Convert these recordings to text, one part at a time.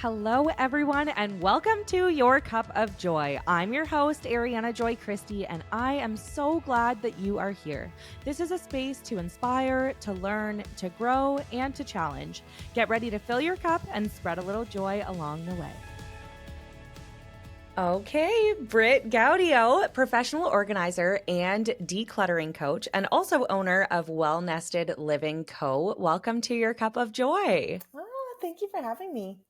Hello, everyone, and welcome to Your Cup of Joy. I'm your host, Ariana Joy Christie, and I am so glad that you are here. This is a space to inspire, to learn, to grow, and to challenge. Get ready to fill your cup and spread a little joy along the way. Okay, Britt Gaudio, professional organizer and decluttering coach, and also owner of Well Nested Living Co. Welcome to Your Cup of Joy. Oh, thank you for having me.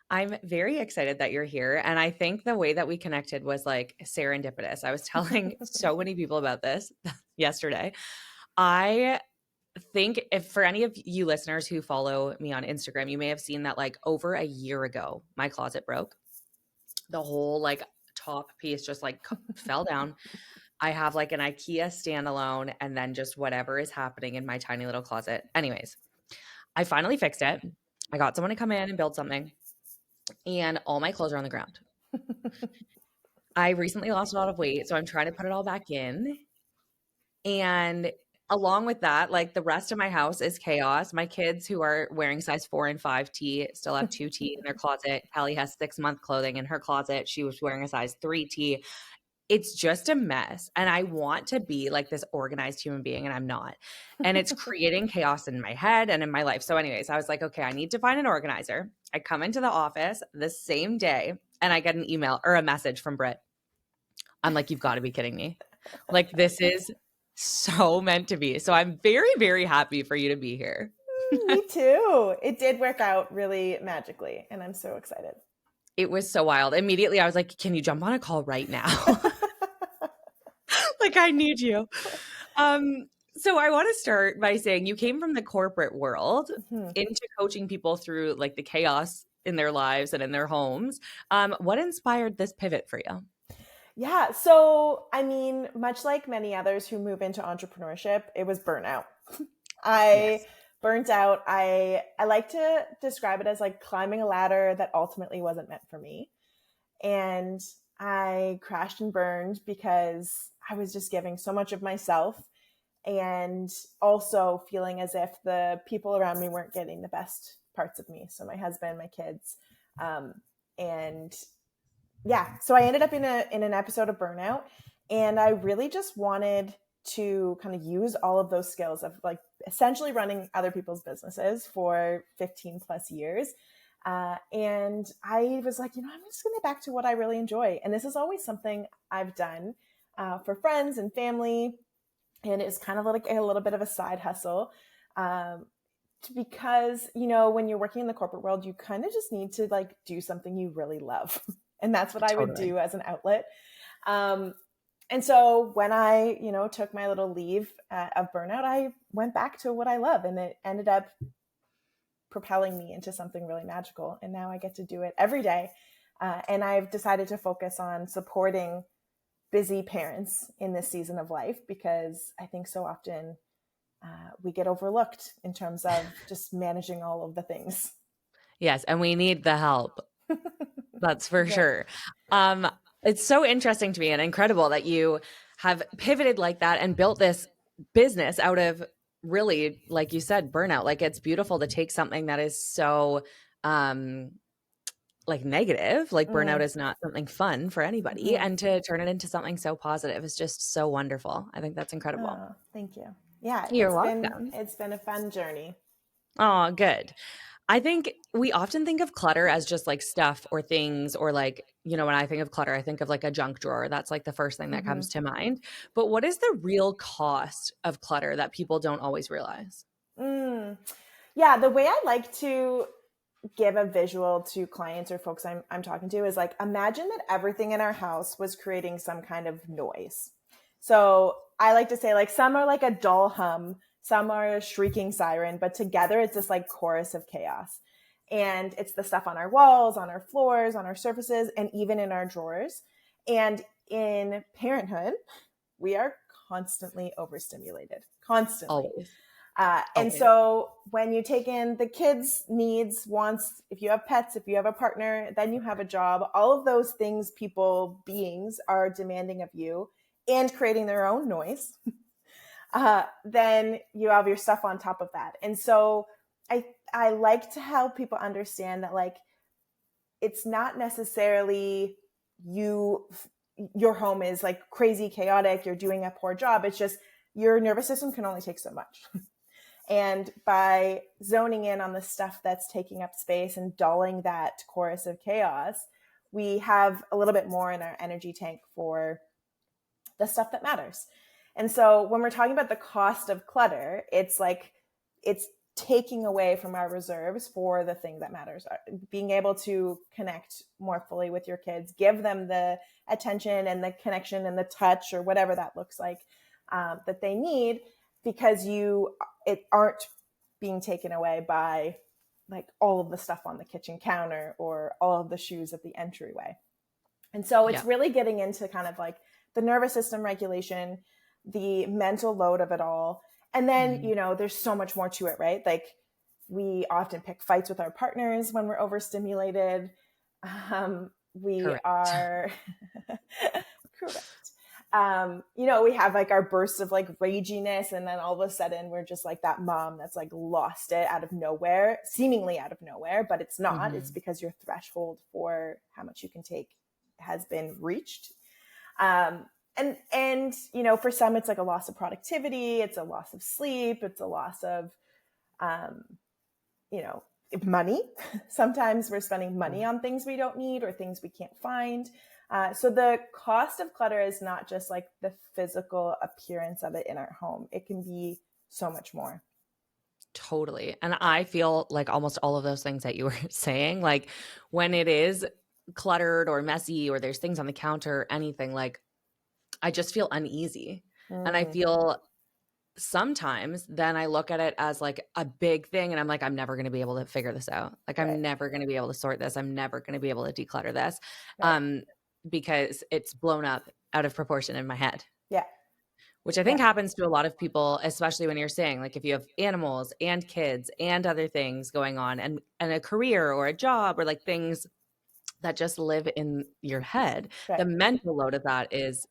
I'm very excited that you're here. And I think the way that we connected was like serendipitous. I was telling so many people about this yesterday. I think if for any of you listeners who follow me on Instagram, you may have seen that like over a year ago, my closet broke. The whole like top piece just like fell down. I have like an IKEA standalone and then just whatever is happening in my tiny little closet. Anyways, I finally fixed it. I got someone to come in and build something. And all my clothes are on the ground. I recently lost a lot of weight, so I'm trying to put it all back in. And along with that, like the rest of my house is chaos. My kids who are wearing size 4 and 5T still have 2T in their closet. Kelly has 6-month clothing in her closet. She was wearing a size 3T. It's just a mess. And I want to be like this organized human being, and I'm not. And it's creating chaos in my head and in my life. So, anyways, I was like, okay, I need to find an organizer. I come into the office the same day and I get an email or a message from Britt. I'm like, you've got to be kidding me. Like, this is so meant to be. So I'm very, very happy for you to be here. Me too. It did work out really magically, and I'm so excited. It was so wild. Immediately, I was like, can you jump on a call right now? Like, I need you. So I want to start by saying you came from the corporate world into coaching people through like the chaos in their lives and in their homes. What inspired this pivot for you? Yeah. So, I mean, much like many others who move into entrepreneurship, it was burnout. I Yes. burnt out. I like to describe it as like climbing a ladder that ultimately wasn't meant for me. And I crashed and burned because I was just giving so much of myself and also feeling as if the people around me weren't getting the best parts of me. So my husband, my kids, and yeah, so I ended up in an episode of burnout, and I really just wanted to kind of use all of those skills of like essentially running other people's businesses for 15 plus years. And I was like, I'm just going to get back to what I really enjoy. And this is always something I've done for friends and family. And it's kind of like a little bit of a side hustle. Because, when you're working in the corporate world, you kind of just need to like do something you really love. And that's what I would Totally. do as an outlet. And so when I, took my little leave of burnout, I went back to what I love, and it ended up propelling me into something really magical. And now I get to do it every day. And I've decided to focus on supporting busy parents in this season of life, because I think so often we get overlooked in terms of just managing all of the things. Yes. And we need the help. That's for Right. sure. It's so interesting to me and incredible that you have pivoted like that and built this business out of really, like you said, burnout. Like it's beautiful to take something that is so like negative, like burnout is not something fun for anybody, Mm-hmm. and to turn it into something so positive is just so wonderful. I think that's incredible. Oh, thank you. Yeah, You're welcome. it's been a fun journey. Oh, good. I think we often think of clutter as just like stuff or things, or like, when I think of clutter, I think of like a junk drawer. That's like the first thing that Mm-hmm. comes to mind. But what is the real cost of clutter that people don't always realize? Yeah, the way I like to give a visual to clients or folks I'm talking to is like, imagine that everything in our house was creating some kind of noise. So I like to say like some are like a dull hum, some are a shrieking siren, but together it's this like chorus of chaos. And it's the stuff on our walls, on our floors, on our surfaces, and even in our drawers. And in parenthood, we are constantly overstimulated, constantly. Always. And Always. so when you take in the kids' needs, wants, if you have pets, if you have a partner, then you have a job, all of those things beings are demanding of you and creating their own noise, then you have your stuff on top of that. And so I like to help people understand that like it's not necessarily your home is like crazy chaotic, you're doing a poor job. It's just your nervous system can only take so much. And by zoning in on the stuff that's taking up space and dulling that chorus of chaos, we have a little bit more in our energy tank for the stuff that matters. And so when we're talking about the cost of clutter, it's like it's taking away from our reserves for the thing that matters. Being able to connect more fully with your kids, give them the attention and the connection and the touch or whatever that looks like that they need, because it aren't being taken away by like all of the stuff on the kitchen counter or all of the shoes at the entryway. And so it's really getting into kind of like the nervous system regulation, the mental load of it all. And then, there's so much more to it, right? Like we often pick fights with our partners when we're overstimulated. We are correct. We have like our bursts of like raginess, and then all of a sudden we're just like that mom that's like lost it out of nowhere, seemingly out of nowhere, but it's not. It's because your threshold for how much you can take has been reached. And for some, it's like a loss of productivity. It's a loss of sleep. It's a loss of, money. Sometimes we're spending money on things we don't need or things we can't find. So the cost of clutter is not just like the physical appearance of it in our home. It can be so much more. Totally. And I feel like almost all of those things that you were saying, like when it is cluttered or messy or there's things on the counter, anything, like I just feel uneasy. And I feel sometimes then I look at it as like a big thing and I'm like, I'm never going to be able to figure this out. Like I'm never going to be able to sort this. I'm never going to be able to declutter this because it's blown up out of proportion in my head. Yeah. Which I think happens to a lot of people, especially when you're saying like if you have animals and kids and other things going on and a career or a job or like things that just live in your head, the mental load of that is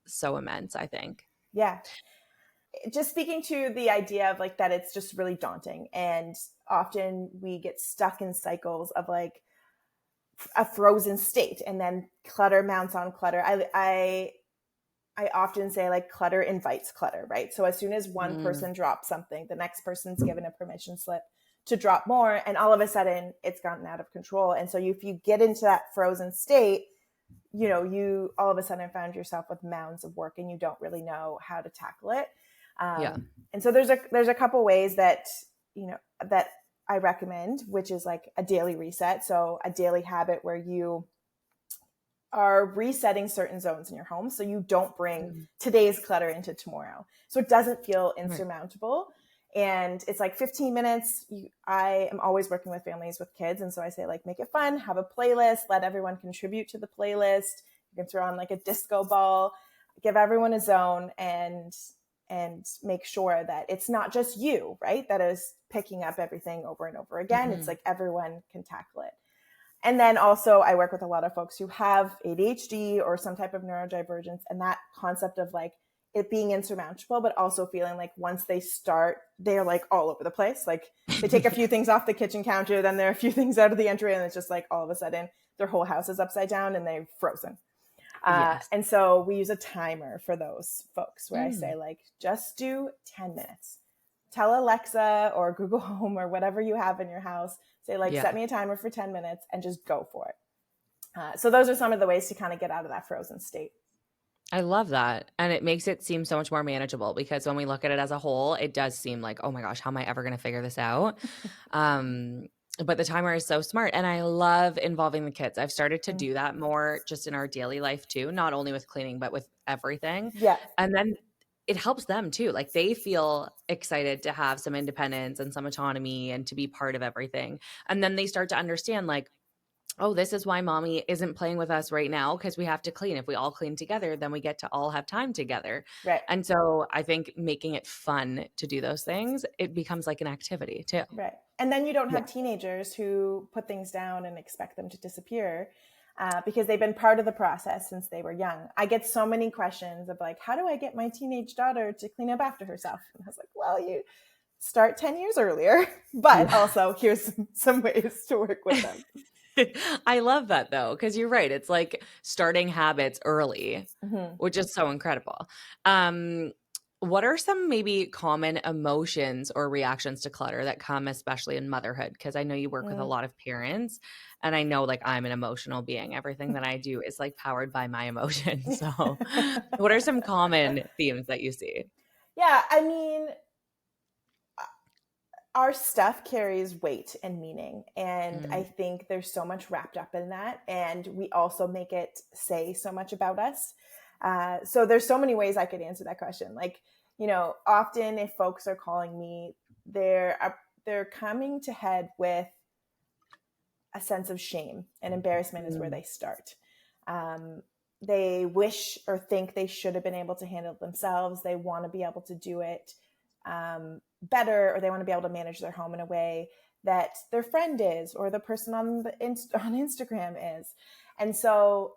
so immense, I think. Yeah. Just speaking to the idea of like that, it's just really daunting. And often we get stuck in cycles of like a frozen state and then clutter mounts on clutter. I often say like clutter invites clutter, right? So as soon as one person drops something, the next person's given a permission slip to drop more. And all of a sudden it's gotten out of control. And so if you get into that frozen state, you all of a sudden found yourself with mounds of work and you don't really know how to tackle it. And so there's a couple ways that, that I recommend, which is like a daily reset. So a daily habit where you are resetting certain zones in your home so you don't bring today's clutter into tomorrow. So it doesn't feel insurmountable. And it's like 15 minutes. I am always working with families with kids. And so I say like, make it fun, have a playlist, let everyone contribute to the playlist. You can throw on like a disco ball, give everyone a zone and make sure that it's not just you, right? That is picking up everything over and over again. It's like everyone can tackle it. And then also I work with a lot of folks who have ADHD or some type of neurodivergence, and that concept of like it being insurmountable, but also feeling like once they start, they're like all over the place. Like they take a few things off the kitchen counter, then there are a few things out of the entry, and it's just like all of a sudden their whole house is upside down and they're frozen. And so we use a timer for those folks where I say like, just do 10 minutes. Tell Alexa or Google Home or whatever you have in your house, say like, set me a timer for 10 minutes and just go for it. So those are some of the ways to kind of get out of that frozen state. I love that. And it makes it seem so much more manageable because when we look at it as a whole, it does seem like, oh my gosh, how am I ever going to figure this out? But the timer is so smart. And I love involving the kids. I've started to do that more just in our daily life too, not only with cleaning, but with everything. Yeah. And then it helps them too. Like they feel excited to have some independence and some autonomy and to be part of everything. And then they start to understand like, oh, this is why mommy isn't playing with us right now because we have to clean. If we all clean together, then we get to all have time together. Right. And so I think making it fun to do those things, it becomes like an activity too. Right. And then you don't have teenagers who put things down and expect them to disappear because they've been part of the process since they were young. I get so many questions of like, how do I get my teenage daughter to clean up after herself? And I was like, well, you start 10 years earlier, but also here's some ways to work with them. I love that though, because you're right. It's like starting habits early, Hmm. which is so incredible. Um, what are some maybe common emotions or reactions to clutter that come especially in motherhood? Because I know you work with a Mm. lot of parents, and I know like I'm an emotional being. Everything that I do is like powered by my emotions. So, what are some common themes that you see? Yeah, I mean, our stuff carries weight and meaning. And I Mm, think there's so much wrapped up in that. And we also make it say so much about us. So there's so many ways I could answer that question. Like, often if folks are calling me, they're coming to head with a sense of shame, and embarrassment is where mm, they start. Um, they wish or think they should have been able to handle it themselves. They want to be able to do it better, or they want to be able to manage their home in a way that their friend is, or the person on Instagram is. And so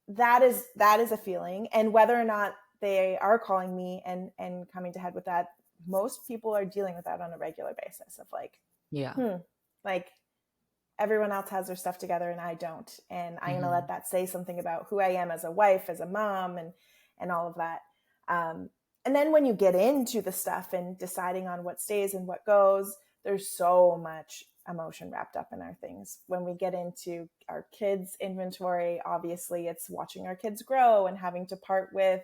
that is a feeling. And whether or not they are calling me and coming to head with that, most people are dealing with that on a regular basis of like, yeah. like everyone else has their stuff together and I don't. And I'm going to let Hmm. that say something about who I am as a wife, as a mom, and all of that. Um, and then when you get into the stuff and deciding on what stays and what goes, there's so much emotion wrapped up in our things. When we get into our kids' inventory, obviously it's watching our kids grow and having to part with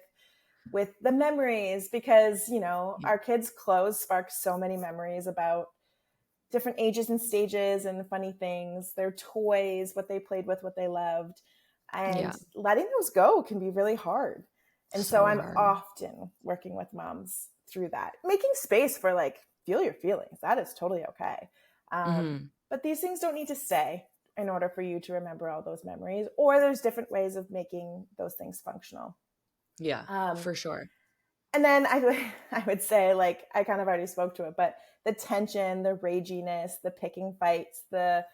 the memories, because Yeah. our kids' clothes spark so many memories about different ages and stages and funny things, their toys, what they played with, what they loved. And Yeah. letting those go can be really hard. And so So I'm hard. often working with moms through that, making space for like, feel your feelings. That is totally okay. Hmm. But these things don't need to stay in order for you to remember all those memories, or there's different ways of making those things functional. Yeah, Um, for sure. and then I would say, like, I kind of already spoke to it, but the tension, the raginess, the picking fights, the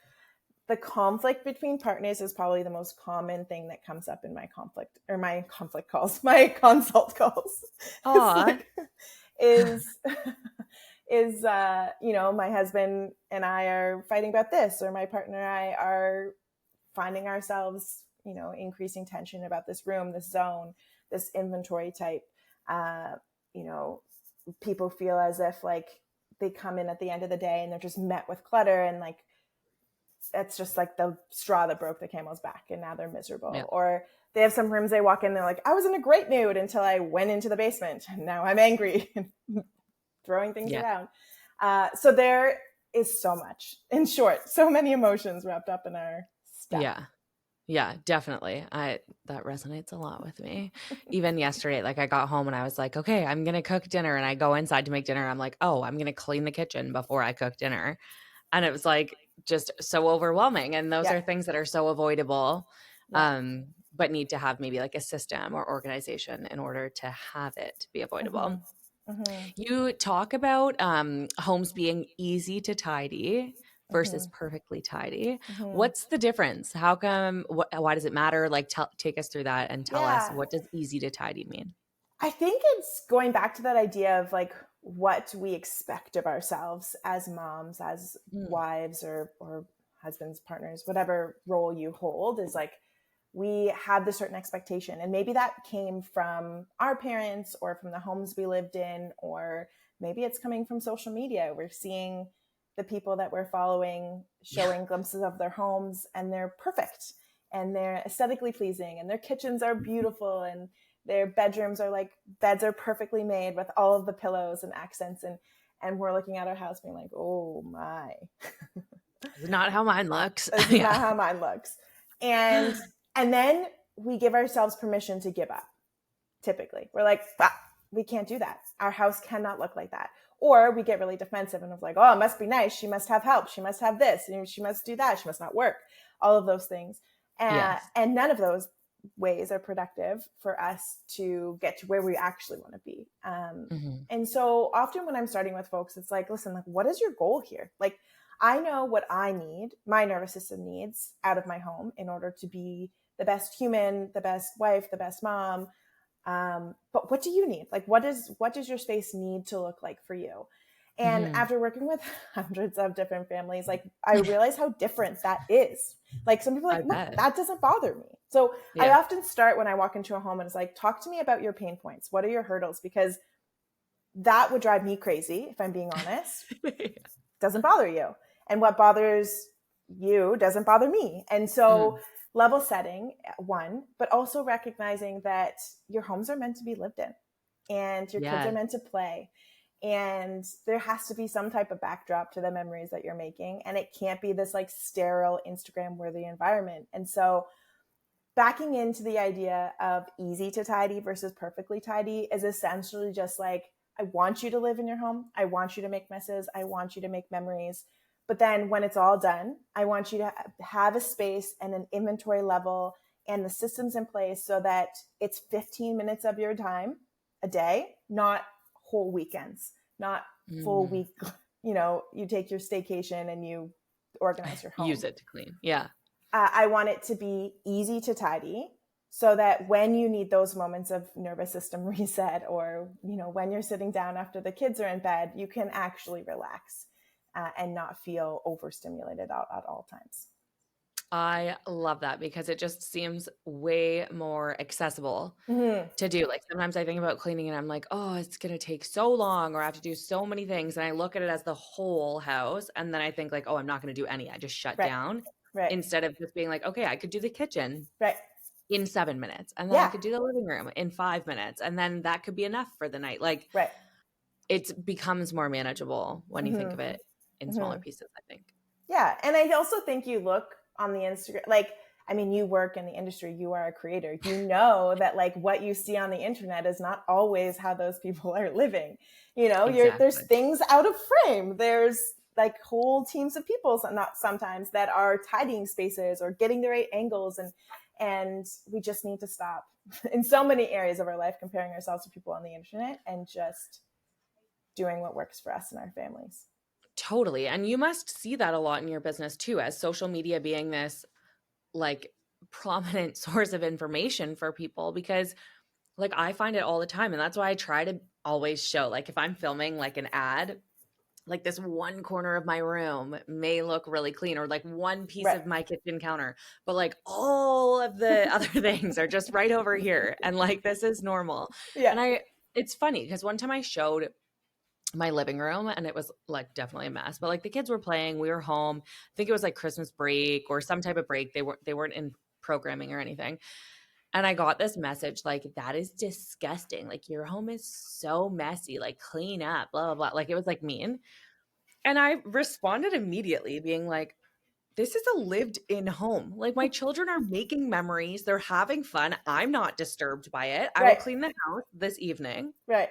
conflict between partners is probably the most common thing that comes up in my conflict calls, my consult calls. It's Aw. like, is my husband and I are fighting about this, or my partner and I are finding ourselves, increasing tension about this room, this zone, this inventory type. Uh, you know, People feel as if like they come in at the end of the day and they're just met with clutter, and like that's just like the straw that broke the camel's back, and now they're Yeah. miserable. Or they have some rooms they walk in, they're like, I was in a great mood until I went into the basement, and now I'm angry and throwing things Yeah. around. So there is so much, in short, so many emotions wrapped up in our stuff. Yeah. Yeah, definitely. I That resonates a lot with me. Even yesterday, like I got home and I was like, okay, I'm gonna cook dinner. And I go inside to make dinner. I'm like, oh, I'm gonna clean the kitchen before I cook dinner. And it was like just so overwhelming. And those Yeah, are things that are so avoidable, yeah. but need to have maybe like a system or organization in order to have it be avoidable. Mm-hmm. Mm-hmm. You talk about homes being easy to tidy versus Mm-hmm. perfectly tidy. Mm-hmm. What's the difference? How come? Why does it matter? Like, take us through that and tell us, Yeah, what does easy to tidy mean? I think it's going back to that idea of like what we expect of ourselves as moms, as Mm, wives, or husbands, partners, whatever role you hold, is like we have this certain expectation. And maybe that came from our parents or from the homes we lived in, or maybe it's coming from social media. We're seeing the people that we're following yeah, showing glimpses of their homes, and they're perfect and they're aesthetically pleasing and their kitchens are beautiful and their bedrooms are like beds are perfectly made with all of the pillows and accents, and we're looking at our house being like, oh my, it's not how mine looks. this is not Yeah, how mine looks. And then we give ourselves permission to give up. Typically we're like, ah, we can't do that, our house cannot look like that. Or we get really defensive and it's like, oh, it must be nice, she must have help, she must have this, and she must do that, she must not work, all of those things. yes, And none of those ways are productive for us to get to where we actually want to be. hmm, And so often when I'm starting with folks, it's like, listen, like, what is your goal here? Like, I know what I need, my nervous system needs out of my home in order to be the best human, the best wife, the best mom. But what do you need? Like, what does your space need to look like for you? And Mhm. after working with hundreds of different families, like I realize how different that is. Like some people are I like, look, bet. that doesn't bother me. So I Yeah. often start when I walk into a home and it's like, talk to me about your pain points. What are your hurdles? Because that would drive me crazy, if I'm being honest. Doesn't bother you. And what bothers you doesn't bother me. And so Mm. level setting, one, but also recognizing that your homes are meant to be lived in and your kids are Yeah. meant to play. And there has to be some type of backdrop to the memories that you're making. And it can't be this like sterile Instagram worthy environment. And so backing into the idea of easy to tidy versus perfectly tidy is essentially just like, I want you to live in your home. I want you to make messes. I want you to make memories. But then when it's all done, I want you to have a space and an inventory level and the systems in place so that it's 15 minutes of your time a day, not whole weekends, not full Mm. week. You take your staycation and you organize your Use home. it to clean. Yeah. I want it to be easy to tidy so that when you need those moments of nervous system reset or, when you're sitting down after the kids are in bed, you can actually relax and not feel overstimulated at all times. I love that because it just seems way more accessible Mm-hmm. to do. Like sometimes I think about cleaning and I'm like, oh, it's going to take so long or I have to do so many things. And I look at it as the whole house. And then I think like, oh, I'm not going to do any. I just shut Right, down right, instead of just being like, okay, I could do the kitchen right. in 7 minutes and then I Yeah, could do the living room in 5 minutes. And then that could be enough for the night. Like right. it becomes more manageable when you think of Mm-hmm. it in smaller Mm-hmm. pieces, I think. Yeah. And I also think you look on the Instagram, like, I mean, you work in the industry, you are a creator. You know that like what you see on the internet is not always how those people are living. There's Exactly. things out of frame. There's like whole teams of people, not sometimes that are tidying spaces or getting the right angles. And we just need to stop in so many areas of our life comparing ourselves to people on the internet and just doing what works for us and our families. Totally. And you must see that a lot in your business too, as social media being this like prominent source of information for people because like I find it all the time and that's why I try to always show like if I'm filming like an ad like this one corner of my room may look really clean or like one piece Right. of my kitchen counter but like all of the other things are just right over here and like this is normal. Yeah. And I it's funny because one time I showed my living room and it was like definitely a mess but like the kids were playing, we were home, I think it was like Christmas break or some type of break, they weren't in programming or anything, and I got this message like that is disgusting, like your home is so messy, like clean up, blah blah blah, like it was like mean. And I responded immediately being like, this is a lived in home, like my children are making memories, they're having fun, I'm not disturbed by it, I will Right. clean the house this evening Right.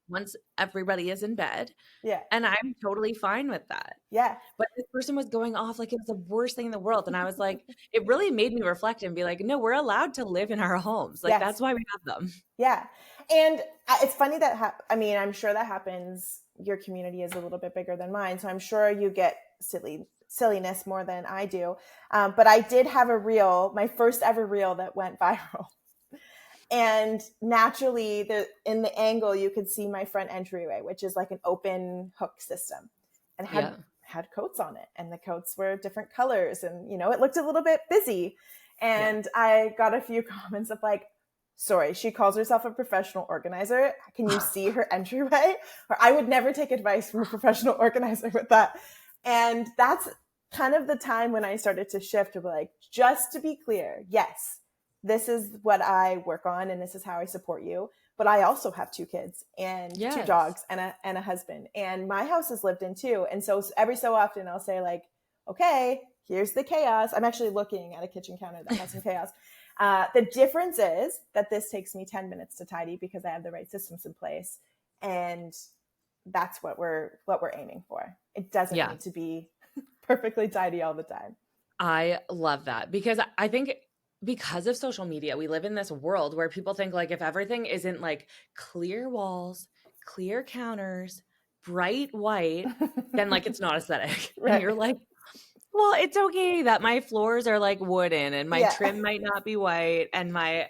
once everybody is in bed. Yeah. And I'm totally fine with that. Yeah. But this person was going off like it was the worst thing in the world. And I was like, it really made me reflect and be like, no, we're allowed to live in our homes. Like Yes. that's why we have them. Yeah. And it's funny that, I mean, I'm sure that happens. Your community is a little bit bigger than mine. So I'm sure you get silliness more than I do. But I did have a reel, my first ever reel that went viral. And naturally, in the angle, you could see my front entryway, which is like an open hook system, and Yeah. had coats on it, and the coats were different colors, and it looked a little bit busy. Yeah. And I got a few comments of like, "Sorry, she calls herself a professional organizer. Can you see her entryway?" Or I would never take advice from a professional organizer with that. And that's kind of the time when I started to shift to be like, just to be clear, yes, this is what I work on and this is how I support you. But I also have two kids and two Yes. dogs and a husband. And my house is lived in too. And so every so often I'll say like, okay, here's the chaos. I'm actually looking at a kitchen counter that has some chaos. The difference is that this takes me 10 minutes to tidy because I have the right systems in place. And that's what we're aiming for. It doesn't Yeah. need to be perfectly tidy all the time. I love that because I think because of social media, we live in this world where people think like if everything isn't like clear walls, clear counters, bright white, then like it's not aesthetic. And Right. you're like, well, it's okay that my floors are like wooden and my Yeah. trim might not be white and my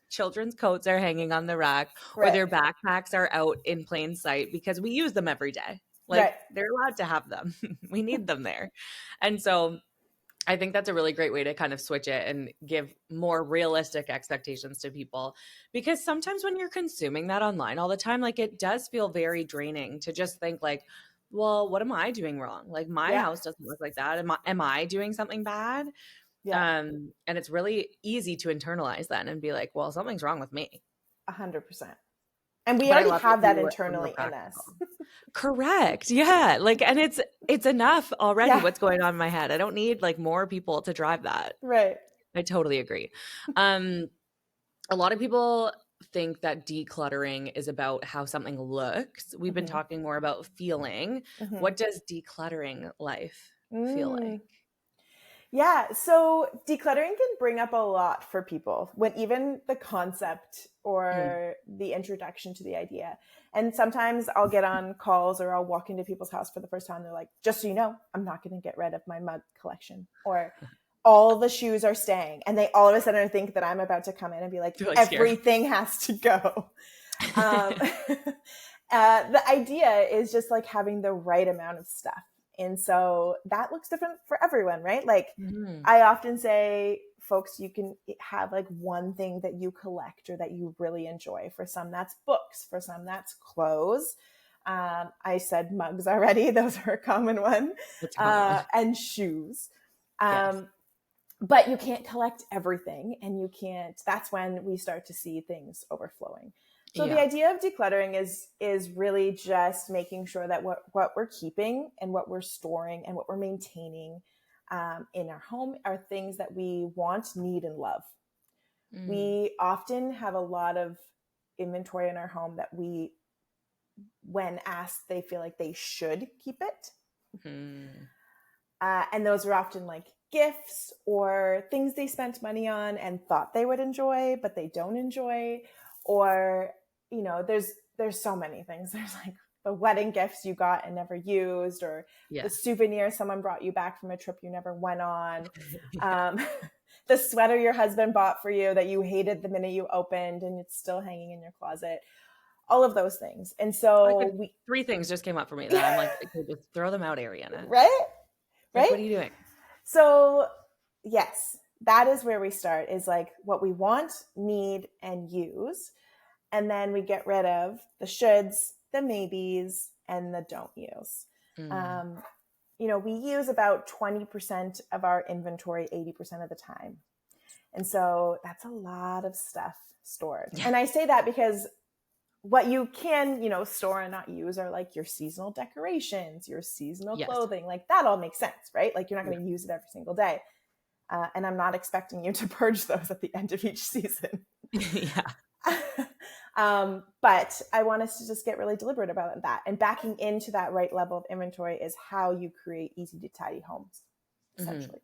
children's coats are hanging on the rack or Right. their backpacks are out in plain sight because we use them every day. Like Right. they're allowed to have them. We need them there. And so I think that's a really great way to kind of switch it and give more realistic expectations to people. Because sometimes when you're consuming that online all the time, like it does feel very draining to just think like, well, what am I doing wrong? Like my Yeah. house doesn't look like that. Am I doing something bad? Yeah. And it's really easy to internalize that and be like, well, something's wrong with me. 100%. And we But I already love that have that you are more internally in practical. us. Correct. Yeah. Like, and it's enough already Yeah. what's going on in my head. I don't need like more people to drive that. Right. I totally agree. Um, a lot of people think that decluttering is about how something looks. We've been Mm-hmm. talking more about feeling. Mm-hmm. What does decluttering life feel like? Mm. Yeah, so decluttering can bring up a lot for people when even the concept Mm. or the introduction to the idea. And sometimes I'll get on calls or I'll walk into people's house for the first time. They're like, just so you know, I'm not going to get rid of my mug collection, or all the shoes are staying. And they all of a sudden think that I'm about to come in and be like, Feel like scared. everything has to go. Um, the idea is just like having the right amount of stuff. And so that looks different for everyone, right? Like Mhm. I often say, folks, you can have like one thing that you collect or that you really enjoy. For some, that's books. For some, that's clothes. I said mugs already. Those are a common one. That's a common one. And shoes. Yes. But you can't collect everything, and you can't, that's when we start to see things overflowing. So the Yeah. idea of decluttering is really just making sure that what we're keeping and what we're storing and what we're maintaining in our home are things that we want, need, and love. Mm. We often have a lot of inventory in our home that we, when asked, they feel like they should keep it. Mm. And those are often like gifts or things they spent money on and thought they would enjoy, but they don't enjoy. Or, you know, there's so many things. There's like the wedding gifts you got and never used, or the Yes. souvenir someone brought you back from a trip you never went on. Yeah. The sweater your husband bought for you that you hated the minute you opened and it's still hanging in your closet. All of those things. And I so could we, 3 things just came up for me that I'm like, "Okay, just throw them out, Ariana." right? Like, Right? what are you doing? So, yes, that is where we start, is like what we want, need, and use. And then we get rid of the shoulds, the maybes, and the don't use. Mm. Um, you know, we use about 20% of our inventory 80% of the time. And so that's a lot of stuff stored. Yeah. And I say that because what you can, you know, store and not use are like your seasonal decorations, your seasonal Yes. clothing. Like that all makes sense, right? Like you're not Yeah. going to use it every single day. And I'm not expecting you to purge those at the end of each season. Yeah. But I want us to just get really deliberate about that. And backing into that right level of inventory is how you create easy to tidy homes, Mhm. essentially.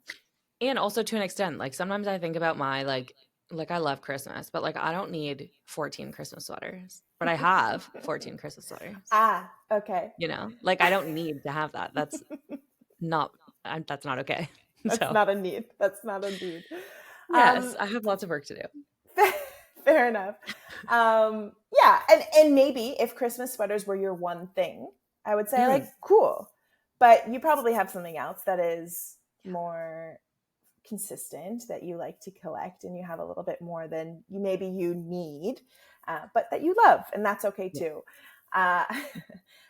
And also to an extent, like, sometimes I think about my, I love Christmas, but, like, I don't need 14 Christmas sweaters, but I have 14 Christmas sweaters, Ah, okay. you know? Like, I don't need to have that. Not that's not okay. That's So, not a need. That's not a need. yes, Um, I have lots of work to do. Fair enough. Yeah, and maybe if Christmas sweaters were your one thing, I would say like Mm. cool. But you probably have something else that is more consistent that you like to collect, and you have a little bit more than you need, but that you love, and that's okay Yeah. too. Uh,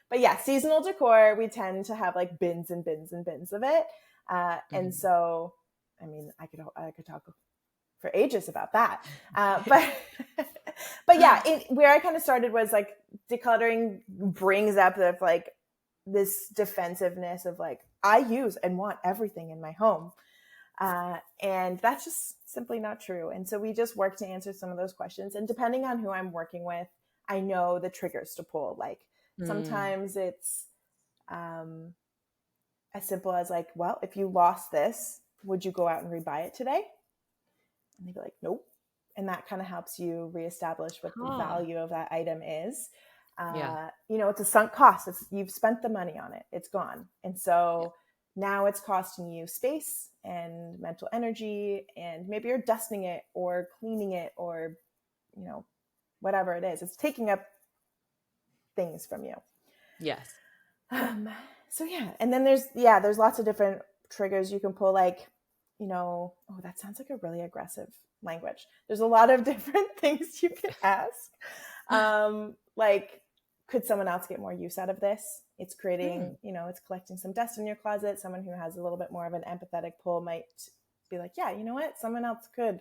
but yeah, seasonal decor, we tend to have like bins and bins and bins of it, and Mhm. so I mean, I could talk for ages about that. But but yeah, where I kind of started was like decluttering brings up the like this defensiveness of like I use and want everything in my home. And that's just simply not true. And so we just work to answer some of those questions. And depending on who I'm working with, I know the triggers to pull. Like Mm. sometimes it's as simple as like, well, if you lost this, would you go out and rebuy it today? And they'd be like, nope. And that kind of helps you reestablish what the Huh. value of that item is. Yeah. You know, it's a sunk cost. You've spent the money on it. It's gone. And Yeah. so now it's costing you space and mental energy, and maybe you're dusting it or cleaning it or, you know, whatever it is. It's taking up things from you. Yes. Um, so yeah, and then there's lots of different triggers you can pull, like, oh, that sounds like a really aggressive language. There's a lot of different things you can ask. Like, could someone else get more use out of this? It's creating, Mm. it's collecting some dust in your closet. Someone who has a little bit more of an empathetic pull might be like, yeah, you know what? Someone else could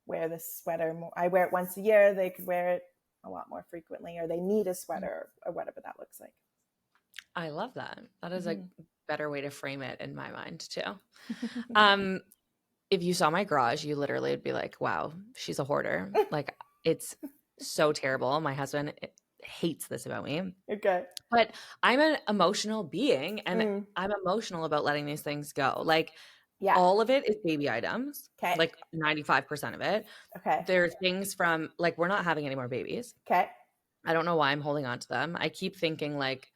wear this sweater more. I wear it once a year. They could wear it a lot more frequently, or they need a sweater or whatever that looks like. I love that. That is a Mm-hmm. better way to frame it in my mind too. Um, if you saw my garage, you literally would be like, wow, she's a hoarder. Like, it's so terrible. My husband hates this about me. Okay. But I'm an emotional being and Mm. I'm emotional about letting these things go. Like, Yeah. all of it is baby items, Okay. like 95% of it. Okay. There's things from, like, we're not having any more babies. Okay. I don't know why I'm holding on to them. I keep thinking, like,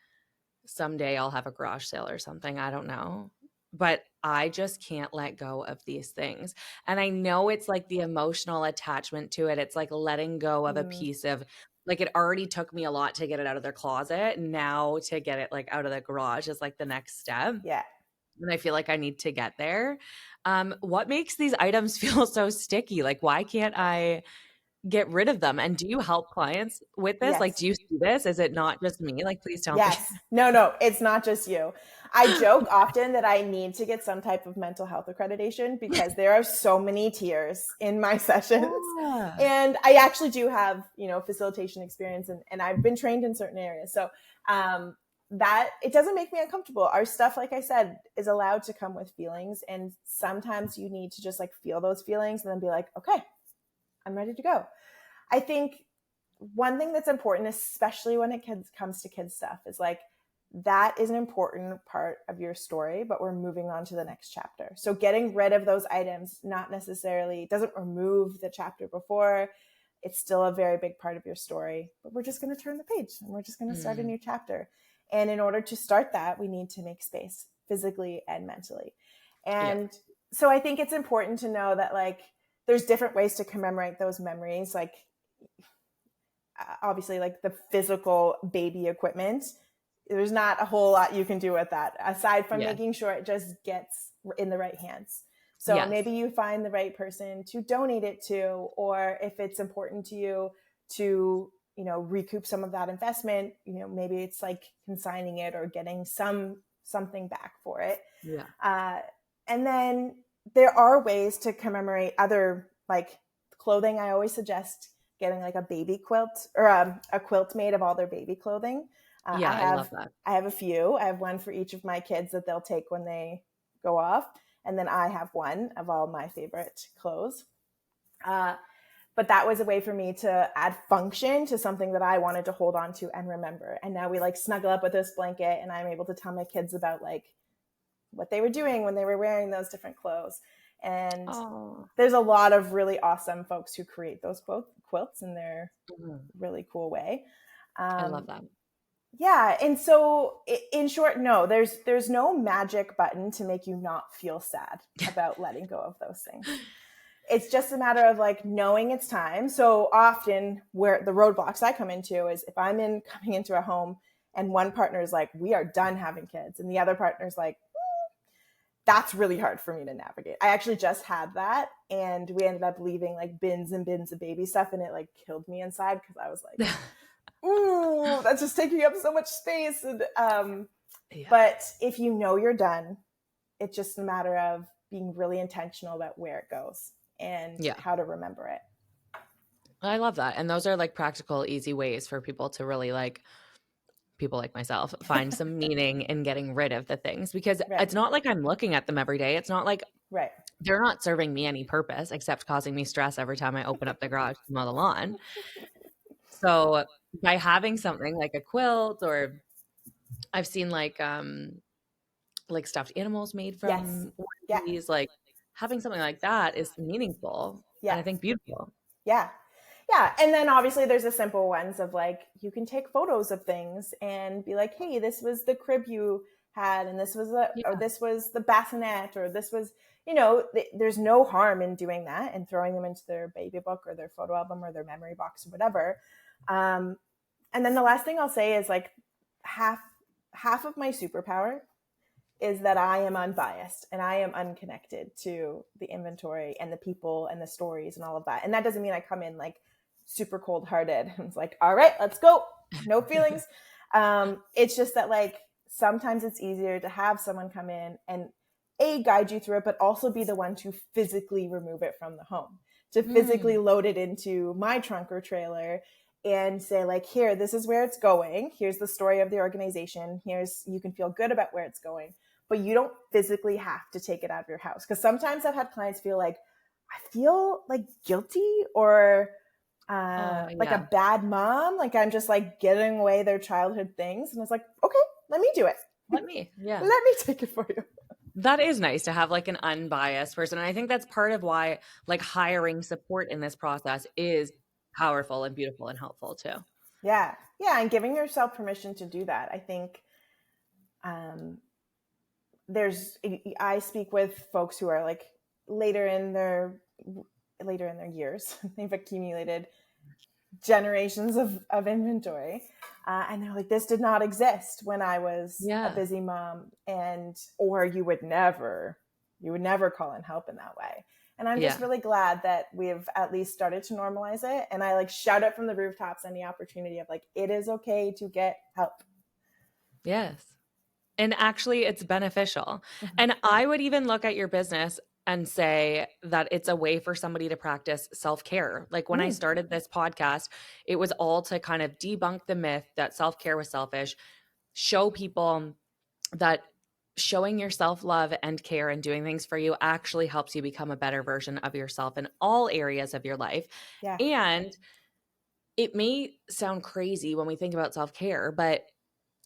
someday I'll have a garage sale or something. I don't know. But I just can't let go of these things. And I know it's like the emotional attachment to it. It's like letting go of a Mm. piece of, like, it already took me a lot to get it out of their closet. Now to get it like out of the garage is like the next step. Yeah. And I feel like I need to get there. What makes these items feel so sticky? Like, why can't I get rid of them? And do you help clients with this? Like, Yes. do you see this? Is it not just me? Like, please tell me. Yes. No, it's not just you. I joke often that I need to get some type of mental health accreditation because there are so many tears in my sessions. Yeah. And I actually do have, facilitation experience, and I've been trained in certain areas. So that it doesn't make me uncomfortable. Our stuff, like I said, is allowed to come with feelings. And sometimes you need to just like feel those feelings and then be like, okay, I'm ready to go. I think one thing that's important, especially when it comes to kids stuff, is like, that is an important part of your story, but we're moving on to the next chapter. So getting rid of those items not necessarily doesn't remove the chapter before. It's still a very big part of your story, but we're just going to turn the page and we're just going to start a Mm. new chapter. And in order to start that, we need to make space physically and mentally. Yeah. And so I think it's important to know that, like, there's different ways to commemorate those memories. Like, obviously, like the physical baby equipment, there's not a whole lot you can do with that aside from Yeah. making sure it just gets in the right hands. So Yes. maybe you find the right person to donate it to, or if it's important to you to, recoup some of that investment, maybe it's like consigning it or getting something back for it. Yeah. And then there are ways to commemorate other, like, clothing. I always suggest getting like a baby quilt, or a quilt made of all their baby clothing. Yeah. I love that. I have a few. I have one for each of my kids that they'll take when they go off, and then I have one of all my favorite clothes. But that was a way for me to add function to something that I wanted to hold on to and remember. And now we like snuggle up with this blanket, and I'm able to tell my kids about like what they were doing when they were wearing those different clothes. And Oh. there's a lot of really awesome folks who create those quilts in their Mhm. really cool way. I love that. Yeah. And so in short, no, there's no magic button to make you not feel sad about letting go of those things. It's just a matter of like knowing it's time. So often where the roadblocks I come into is if I'm coming into a home and one partner is like, we are done having kids, and the other partner's like, that's really hard for me to navigate. I actually just had that, and we ended up leaving like bins and bins of baby stuff, and it like killed me inside because I was like, ooh, that's just taking up so much space. And Yeah. but if you know you're done, it's just a matter of being really intentional about where it goes and Yeah. how to remember it. I love that. And those are like practical, easy ways for people to really, like, people like myself, find some meaning in getting rid of the things, because Right. it's not like I'm looking at them every day. It's not like Right. they're not serving me any purpose except causing me stress every time I open up the garage to mow the lawn. So by having something like a quilt, or I've seen like stuffed animals made Yes. from Yeah. these, like, having something like that is meaningful and Yeah. I think beautiful. Yeah. Yeah. And then obviously there's the simple ones of like, you can take photos of things and be like, hey, this was the crib you had, and this was or Yeah. this was the bassinet, or this was, there's no harm in doing that and throwing them into their baby book or their photo album or their memory box or whatever. And then the last thing I'll say is like, half half of my superpower is that I am unbiased and I am unconnected to the inventory and the people and the stories and all of that. And that doesn't mean I come in like super cold hearted. It's like, all right, let's go. No feelings. It's just that like sometimes it's easier to have someone come in and guide you through it, but also be the one to physically remove it from the home, to physically load it into my trunk or trailer and say like, here, this is where it's going. Here's the story of the organization. You can feel good about where it's going, but you don't physically have to take it out of your house. Because sometimes I've had clients feel like, I feel like guilty or like a bad mom. Like I'm just like getting away their childhood things. And it's like, okay, let me do it. Let me take it for you. That is nice to have like an unbiased person. And I think that's part of why like hiring support in this process is powerful and beautiful and helpful too. Yeah. Yeah. And giving yourself permission to do that. I think I speak with folks who are like later in their years. They've accumulated generations of inventory. And they're like, this did not exist when I was a busy mom, or you would never call in help in that way. And I'm just really glad that we've at least started to normalize it. And I like shout it from the rooftops any opportunity of like, it is okay to get help. Yes. And actually it's beneficial. And I would even look at your business and say that it's a way for somebody to practice self-care. Like when I started this podcast, it was all to kind of debunk the myth that self-care was selfish, show people that showing yourself love and care and doing things for you actually helps you become a better version of yourself in all areas of your life. Yeah. And it may sound crazy when we think about self-care, but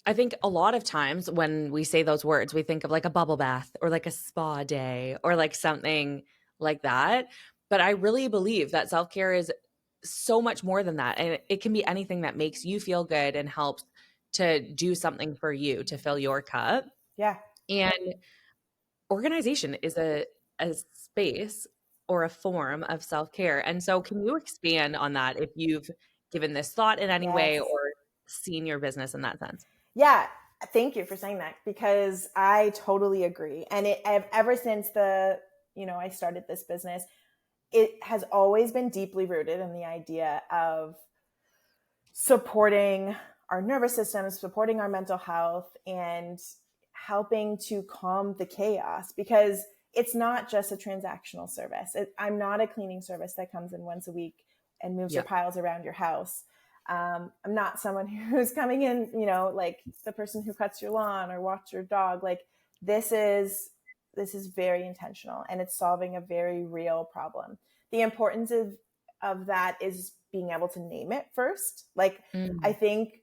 I think a lot of times when we say those words, we think of like a bubble bath or like a spa day or like something like that. But I really believe that self-care is so much more than that. And it can be anything that makes you feel good and helps to do something for you to fill your cup. Yeah. And organization is a space or a form of self-care. And so can you expand on that if you've given this thought in any way or seen your business in that sense? Yeah. Thank you for saying that, because I totally agree. And ever since I started this business, it has always been deeply rooted in the idea of supporting our nervous system, supporting our mental health, and helping to calm the chaos, because it's not just a transactional service. I'm not a cleaning service that comes in once a week and moves your piles around your house. I'm not someone who's coming in, like the person who cuts your lawn or walks your dog. Like this is very intentional, and it's solving a very real problem. The importance of that is being able to name it first. Like I think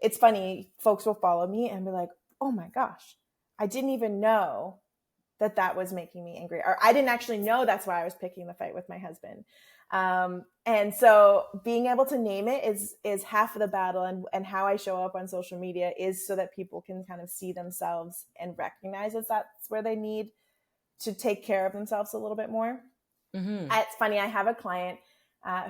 it's funny, folks will follow me and be like, oh my gosh, I didn't even know that was making me angry, or I didn't actually know that's why I was picking the fight with my husband. And so being able to name it is half of the battle, and how I show up on social media is so that people can kind of see themselves and recognize that that's where they need to take care of themselves a little bit more. It's funny, I have a client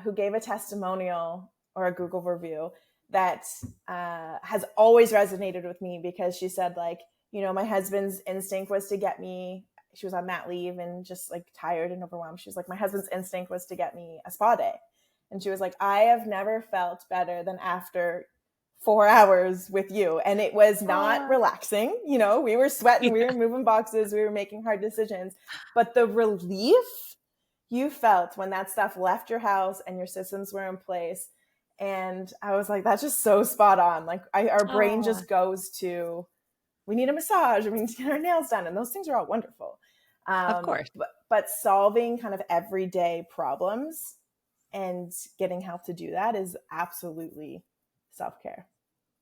who gave a testimonial or a Google review that has always resonated with me, because she said, like, my husband's instinct was to get me, she was on mat leave and just like tired and overwhelmed. She was like, my husband's instinct was to get me a spa day. And she was like, I have never felt better than after 4 hours with you. And it was not relaxing. We were sweating, we were moving boxes, we were making hard decisions, but the relief you felt when that stuff left your house and your systems were in place. And I was like, that's just so spot on. Like our brain just goes to, we need a massage, or we need to get our nails done. And those things are all wonderful. Of course. But solving kind of everyday problems and getting help to do that is absolutely self-care.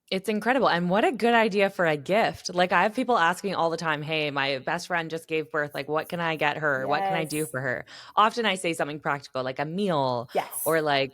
It's incredible. And what a good idea for a gift. Like I have people asking all the time, hey, my best friend just gave birth. Like, what can I get her? Yes. What can I do for her? Often I say something practical, like a meal, or like,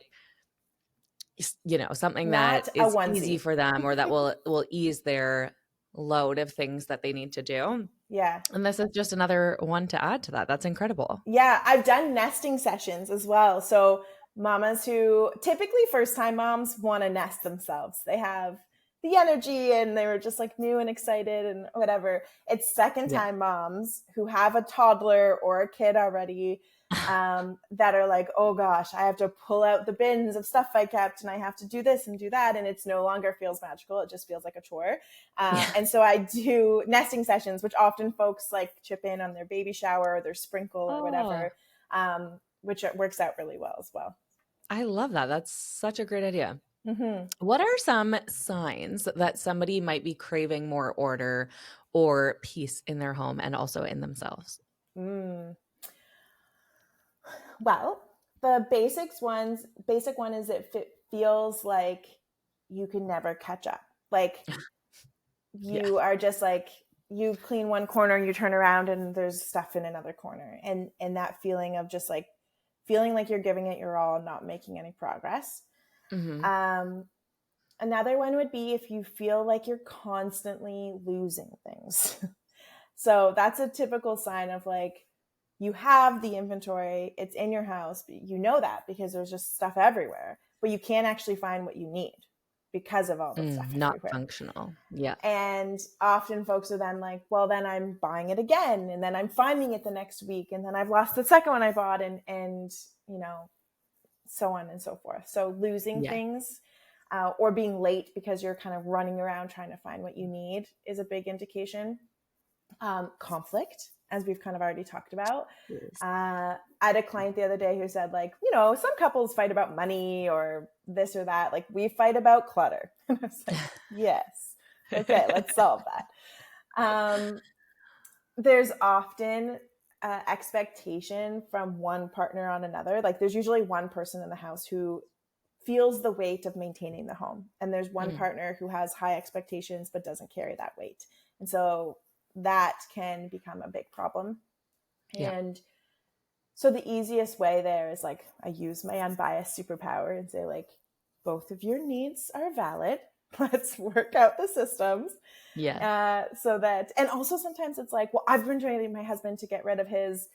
something Not that is easy for them, or that will ease their load of things that they need to do. Yeah. And this is just another one to add to that. That's incredible. Yeah. I've done nesting sessions as well. So mamas who typically first-time moms want to nest themselves. They have the energy, and they were just like new and excited and whatever. It's second Yeah. time moms who have a toddler or a kid already, that are like, oh gosh, I have to pull out the bins of stuff I kept and I have to do this and do that. And it's no longer feels magical. It just feels like a chore. Yeah. And so I do nesting sessions, which often folks like chip in on their baby shower or their sprinkle or Oh, whatever, which works out really well as well. I love that. That's such a great idea. Mm-hmm. What are some signs that somebody might be craving more order or peace in their home and also in themselves? Mm. Well, the basic one is it feels like you can never catch up. Like Yeah. you are just like, you clean one corner, you turn around and there's stuff in another corner. And that feeling of just like feeling like you're giving it your all and not making any progress. Hmm. Um, Another one would be if you feel like you're constantly losing things. So that's a typical sign of like, you have the inventory, it's in your house, you know that because there's just stuff everywhere, but you can't actually find what you need because of all the stuff Not everywhere. functional. Yeah. And often folks are then like, well, then I'm buying it again, and then I'm finding it the next week, and then I've lost the second one I bought, and you know, so on and so forth. So losing Yeah. things, or being late because you're kind of running around trying to find what you need is a big indication. Conflict, as we've kind of already talked about. Yes. I had a client the other day who said, like, you know, some couples fight about money or this or that. Like, we fight about clutter. And I was like, yes. Okay, let's solve that. There's often expectation from one partner on another. Like, there's usually one person in the house who feels the weight of maintaining the home, and there's one Mm, partner who has high expectations but doesn't carry that weight. And so that can become a big problem. yeah. And so the easiest way there is like, I use my unbiased superpower and say, like, both of your needs are valid. Let's work out the systems. Yeah. So that, and also sometimes it's like, well, I've been training my husband to get rid of his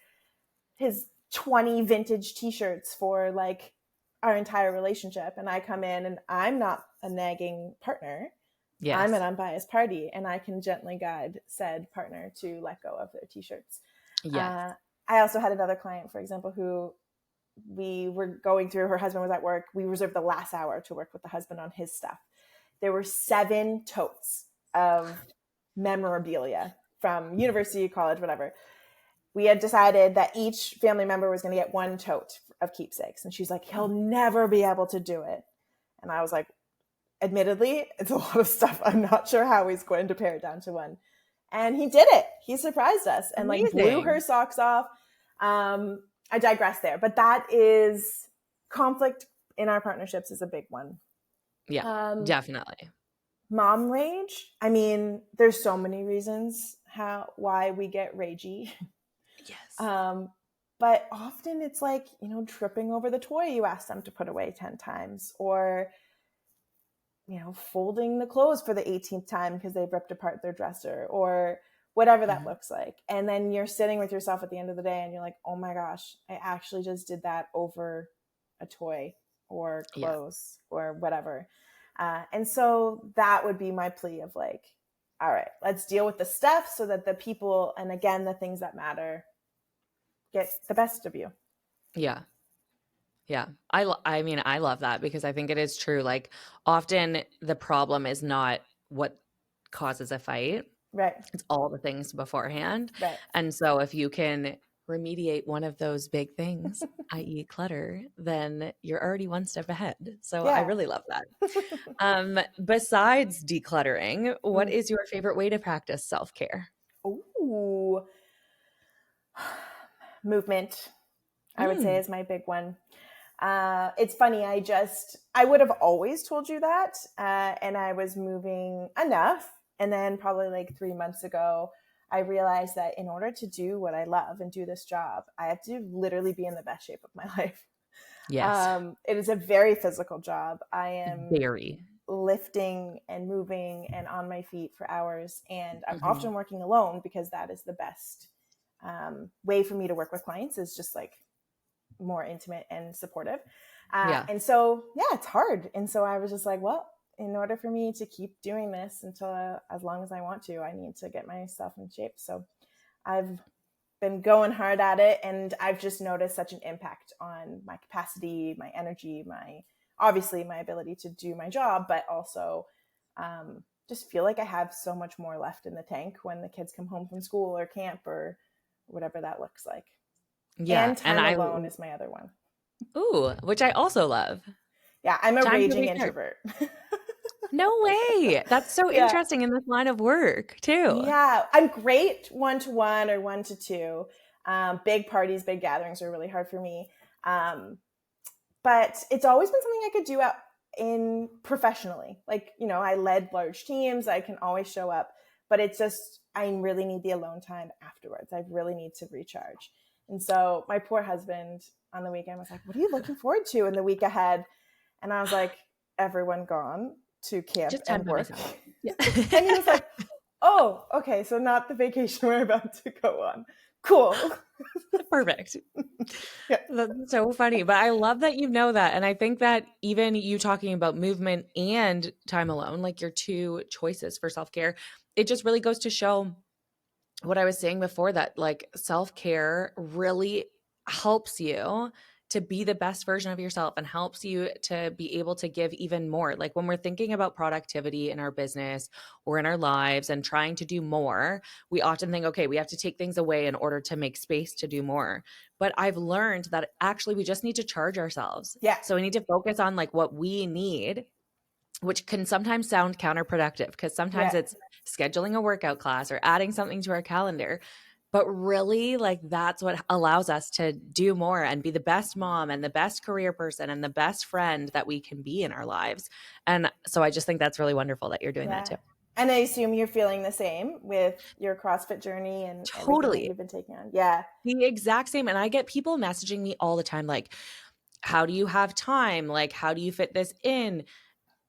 20 vintage t-shirts for like our entire relationship. And I come in and I'm not a nagging partner. I'm an Yes. unbiased party, and I can gently guide said partner to let go of their t-shirts. Yes. Uh, I also had another client, for example, who we were going through, her husband was at work. We reserved the last hour to work with the husband on his stuff. There were 7 totes of memorabilia from university, college, whatever. We had decided that each family member was going to get 1 tote of keepsakes. And she's like, he'll never be able to do it. And I was like, admittedly, it's a lot of stuff. I'm not sure how he's going to pare it down to 1. And he did it. He surprised us and like blew her Amazing. socks off. I digress there, but that is conflict in our partnerships is a big one. Yeah, Um, definitely. Mom rage. I mean, there's so many reasons why we get ragey. Yes. Um, but often it's like, you know, tripping over the toy you asked them to put away 10 times, or, you know, folding the clothes for the 18th time because they've ripped apart their dresser, or whatever that Mhm. looks like. And then you're sitting with yourself at the end of the day and you're like, oh my gosh, I actually just did that over a toy or Yeah. clothes or whatever. And so that would be my plea of like, all right, let's deal with the stuff so that the people, and again, the things that matter, get the best of you. Yeah. Yeah. I mean, I love that because I think it is true. Like often the problem is not what causes a fight. Right, It's all the things beforehand. right. And so if you can remediate one of those big things, i.e. clutter, then you're already one step ahead. So I Yeah. really love that. Besides decluttering, what Mm. is your favorite way to practice self-care? Ooh, movement, I would say, Mm, is my big one. It's funny. I would have always told you that. And I was moving enough. And then probably like 3 months ago, I realized that in order to do what I love and do this job, I have to literally be in the best shape of my life. yes. It is a very physical job. I am Very. lifting and moving and on my feet for hours. And I'm Mhm. often working alone because that is the best way for me to work with clients, is just like more intimate and supportive. Yeah. And so, yeah, it's hard. And so I was just like, well, in order for me to keep doing this until as long as I want to, I need to get myself in shape. So I've been going hard at it, and I've just noticed such an impact on my capacity, my energy, obviously my ability to do my job, but also just feel like I have so much more left in the tank when the kids come home from school or camp or whatever that looks like. Yeah. And And time alone is my other one. which I also love. Yeah, I'm a Time to raging recharge. introvert. No way. That's so Yeah. interesting in this line of work too. Yeah, I'm great 1-to-1 or 1-to-2. Big parties, big gatherings are really hard for me. But it's always been something I could do in professionally. Like, I led large teams. I can always show up, but it's just, I really need the alone time afterwards. I really need to recharge. And so my poor husband on the weekend was like, what are you looking forward to in the week ahead? And I was like, everyone gone to camp Just time and by work. myself. Yeah. And he was like, oh, okay, so not the vacation we're about to go on. Cool. Perfect. Yeah. That's so funny. But I love that you know that. And I think that even you talking about movement and time alone, like your two choices for self-care, it just really goes to show what I was saying before, that like self-care really helps you to be the best version of yourself and helps you to be able to give even more. Like when we're thinking about productivity in our business or in our lives and trying to do more, we often think, okay, we have to take things away in order to make space to do more. But I've learned that actually we just need to charge ourselves. Yeah. So we need to focus on like what we need, which can sometimes sound counterproductive because sometimes Yeah. it's scheduling a workout class or adding something to our calendar. But really, like that's what allows us to do more and be the best mom and the best career person and the best friend that we can be in our lives. And so I just think that's really wonderful that you're doing that Yeah. too. And I assume you're feeling the same with your CrossFit journey and everything that Totally. you've been taking on. Yeah. The exact same. And I get people messaging me all the time, like, how do you have time? Like, how do you fit this in?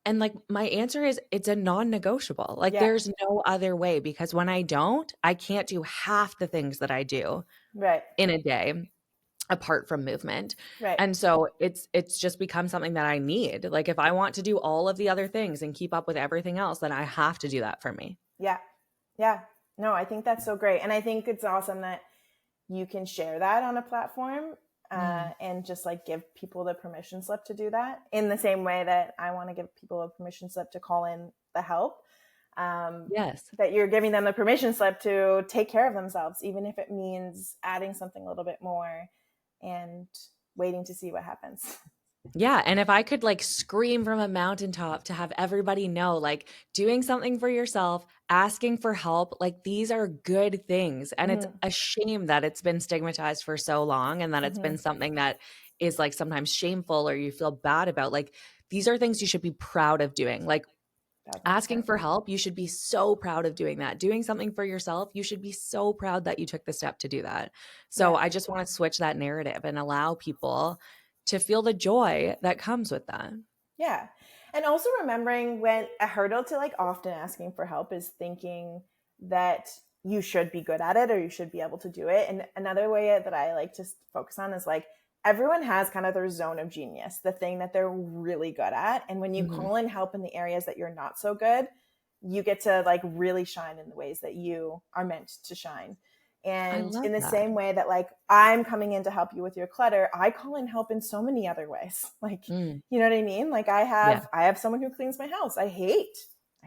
And like my answer is it's a non-negotiable. Like Yeah. there's no other way, because when I don't, I can't do half the things that I do Right. in a day apart from movement. Right. And so it's just become something that I need. Like if I want to do all of the other things and keep up with everything else, then I have to do that for me. Yeah. Yeah. No, I think that's so great. And I think it's awesome that you can share that on a platform and just like give people the permission slip to do that in the same way that I want to give people a permission slip to call in the help. Yes. That you're giving them the permission slip to take care of themselves, even if it means adding something a little bit more and waiting to see what happens. Yeah. And if I could like scream from a mountaintop to have everybody know, like doing something for yourself, asking for help, like these are good things. And it's Mm-hmm. a shame that it's been stigmatized for so long and that it's Mm-hmm. been something that is like sometimes shameful or you feel bad about. Like these are things you should be proud of doing. Like asking 1,000%. for help, you should be so proud of doing that. Doing something for yourself, you should be so proud that you took the step to do that. So Yeah. I just want to switch that narrative and allow people to feel the joy that comes with that. Yeah. And also remembering when a hurdle to like often asking for help is thinking that you should be good at it or you should be able to do it. And another way that I like to focus on is like everyone has kind of their zone of genius, the thing that they're really good at. And when you call in help in the areas that you're not so good, you get to like really shine in the ways that you are meant to shine. I And love in the that. same way that like I'm coming in to help you with your clutter, I call in help in so many other ways. Like, Mm. you know what I mean? Like I Yeah. have someone who cleans my house. I hate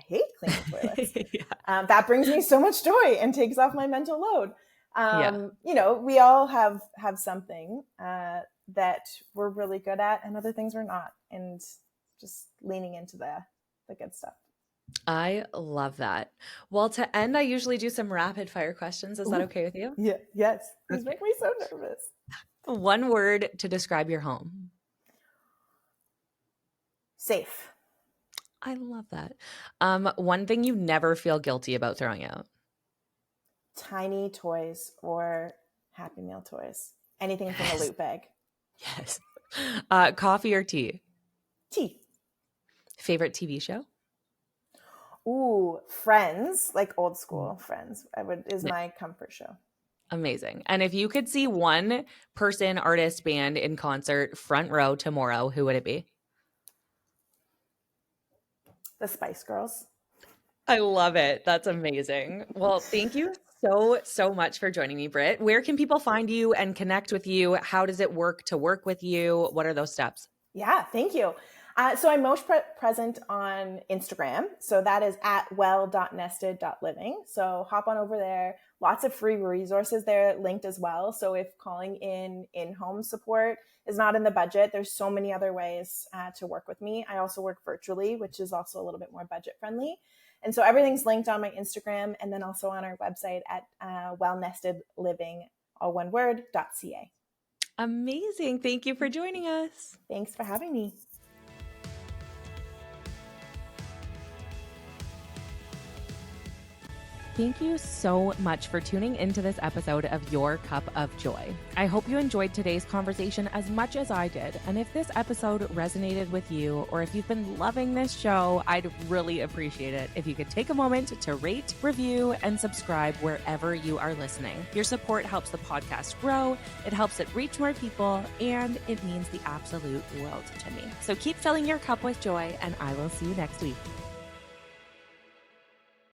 cleaning toilets. Yeah. That brings me so much joy and takes off my mental load. Yeah. You know, we all have something that we're really good at and other things we're not. And just leaning into the good stuff. I love that. Well, to end, I usually do some rapid fire questions. Is that Ooh, okay with you? yeah, yes. These Okay. make me so nervous. One word to describe your home. Safe. I love that. One thing you never feel guilty about throwing out. Tiny toys or Happy Meal toys. Anything from a Yes. loot bag. Yes. Coffee or tea? Tea. Favorite TV show? Ooh, Friends, like old school Friends. Is Nice. my comfort show. Amazing. And if you could see one person, artist, band in concert front row tomorrow, who would it be? The Spice Girls. I love it. That's amazing. Well, thank you so much for joining me, Britt. Where can people find you and connect with you? How does it work to work with you? What are those steps? Yeah, thank you. So I'm most present on Instagram. So that is at well.nested.living. So hop on over there. Lots of free resources there linked as well. So if calling in-home support is not in the budget, there's so many other ways to work with me. I also work virtually, which is also a little bit more budget friendly. And so everything's linked on my Instagram and then also on our website at wellnestedliving, all one word, .ca. Amazing. Thank you for joining us. Thanks for having me. Thank you so much for tuning into this episode of Your Cup of Joy. I hope you enjoyed today's conversation as much as I did. And if this episode resonated with you, or if you've been loving this show, I'd really appreciate it if you could take a moment to rate, review, and subscribe wherever you are listening. Your support helps the podcast grow, it helps it reach more people, and it means the absolute world to me. So keep filling your cup with joy, and I will see you next week.